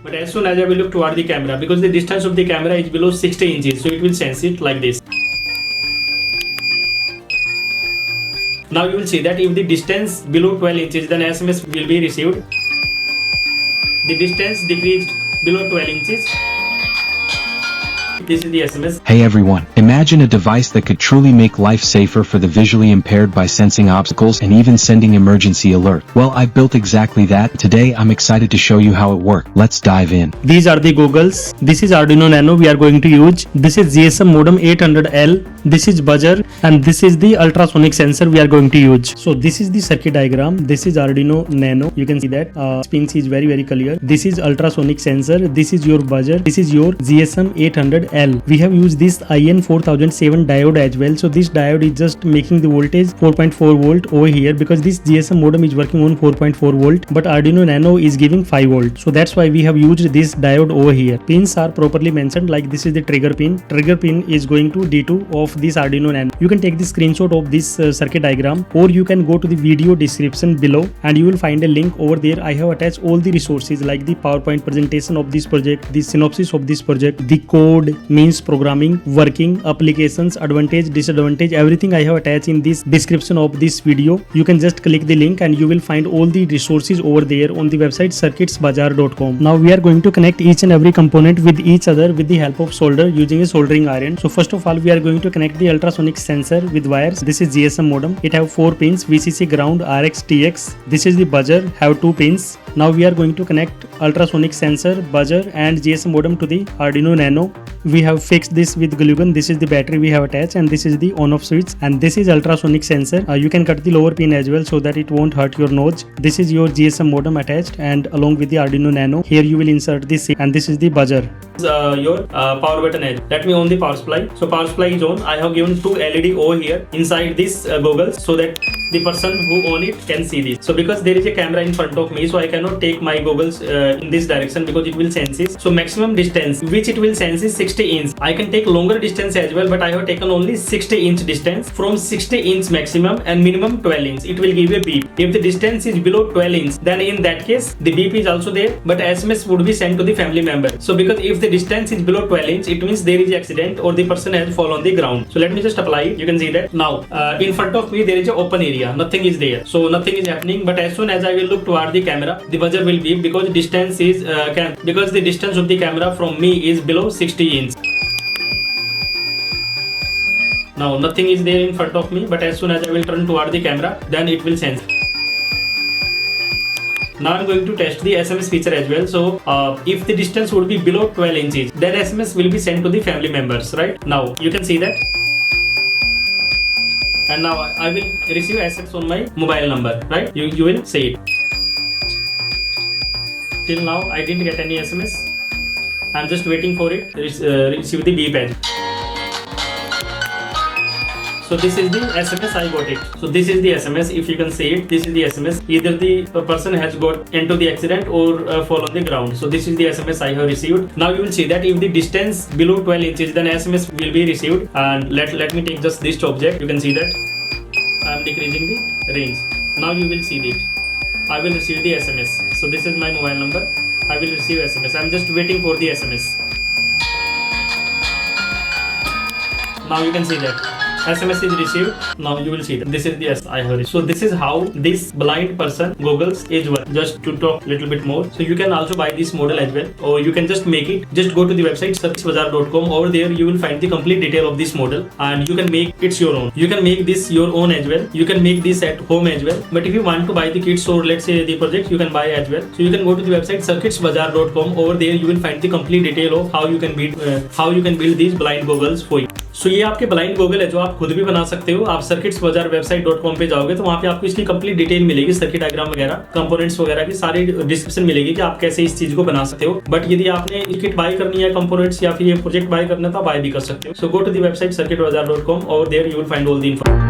But as soon as I will look toward the camera, because the distance of the camera is below 60 inches, so it will sense it like this. Now you will see that if the distance below 12 inches, then SMS will be received. The distance decreased below 12 inches. This is the SMS. Hey everyone, imagine a device that could truly make life safer for the visually impaired by sensing obstacles and even sending emergency alert. Well, I built exactly that. Today I'm excited to show you how it works. Let's dive in. These are the goggles. This is Arduino Nano we are going to use. This is GSM modem 800L. This is buzzer, and this is the ultrasonic sensor we are going to use. So this is the circuit diagram. This is Arduino Nano. You can see that pins is very clear. This is ultrasonic sensor. This is your buzzer. This is your GSM 800L. We have used this IN4007 diode as well. So this diode is just making the voltage 4.4 volt over here, because this GSM modem is working on 4.4 volt, but Arduino Nano is giving 5 volt. So that's why we have used this diode over here. Pins are properly mentioned, like this is the trigger pin. Trigger pin is going to D2 of this Arduino Nano. You can take the screenshot of this circuit diagram, or you can go to the video description below and you will find a link over there. I have attached all the resources like the PowerPoint presentation of this project, the synopsis of this project, the code, means programming, working, applications, advantage, disadvantage, everything I have attached in this description of this video. You can just click the link and you will find all the resources over there on the website circuitsbazaar.com. Now we are going to connect each and every component with each other with the help of solder using a soldering iron. So first of all, we are going to connect the ultrasonic sensor with wires. This is GSM modem. It have 4 pins: VCC, ground, RX, TX. This is the buzzer, have 2 pins. Now we are going to connect ultrasonic sensor, buzzer and GSM modem to the Arduino Nano. We have fixed this with glue gun. This is the battery we have attached, and this is the on off switch, and this is ultrasonic sensor. You can cut the lower pin as well so that it won't hurt your nose. This is your GSM modem attached, and along with the Arduino Nano, here you will insert this, and this is the buzzer. Your power button edge. Let me on the power supply. So power supply is on. I have given 2 LED over here inside this goggles so that the person who own it can see this. So because there is a camera in front of me, so I cannot take my goggles in this direction because it will sense it. So maximum distance which it will sense is 60 inch. I can take longer distance as well, but I have taken only 60 inch distance. From 60 inch maximum and minimum 12 inch, it will give a beep. If the distance is below 12 inch, then in that case the beep is also there, but SMS would be sent to the family member. So because if the distance is below 12 inch, it means there is accident or the person has fallen on the ground. So let me just apply it. You can see that now in front of me there is an open area. Nothing is there, so nothing is happening. But as soon as I will look toward the camera, the buzzer will beep because distance is because the distance of the camera from me is below 60 inch. Now nothing is there in front of me, but as soon as I will turn toward the camera, then it will sense. Now I'm going to test the SMS feature as well. So if the distance would be below 12 inches, then SMS will be sent to the family members, right? Now you can see that. And now I will receive SMS on my mobile number, right? You will see it. Till now I didn't get any SMS. I'm just waiting for it receive the beep edge. So this is the SMS, I got it. So this is the SMS. If you can see it, this is the SMS. Either the person has got into the accident or fall on the ground. So this is the SMS I have received. Now you will see that if the distance below 12 inches, then SMS will be received. And let me take just this object. You can see that I am decreasing the range. Now you will see it. I will receive the SMS. So this is my mobile number. I will receive SMS. I am just waiting for the SMS. Now you can see that SMS is received. Now you will see that this is the I have received. So this is how this blind person goggles is work. Just to talk a little bit more, so you can also buy this model as well, or you can just make it. Just go to the website circuitsbazaar.com. Over there you will find the complete detail of this model, and you can make it your own. You can make this your own as well. You can make this at home as well. But if you want to buy the kits or let's say the project, you can buy as well. So you can go to the website circuitsbazaar.com. Over there you will find the complete detail of how you can build these blind goggles for you. So ये आपके blind goggle है जो आप खुद भी बना सकते हो. आप circuitsbazaar website.com पे जाओगे तो वहाँ पे आपको इसकी कंप्लीट डिटेल मिलेगी, सर्किट डायग्राम वगैरह, कंपोनेंट्स वगैरह की सारी डिस्क्रिप्शन मिलेगी कि आप कैसे इस चीज को बना सकते हो. बट यदि आपने किट बाय करनी है, कंपोनेंट्स या फिर ये प्रोजेक्ट बाय करना, तो बाय भी कर सकते हो. So go to the website circuitbazaar.com. और there you will find all the information.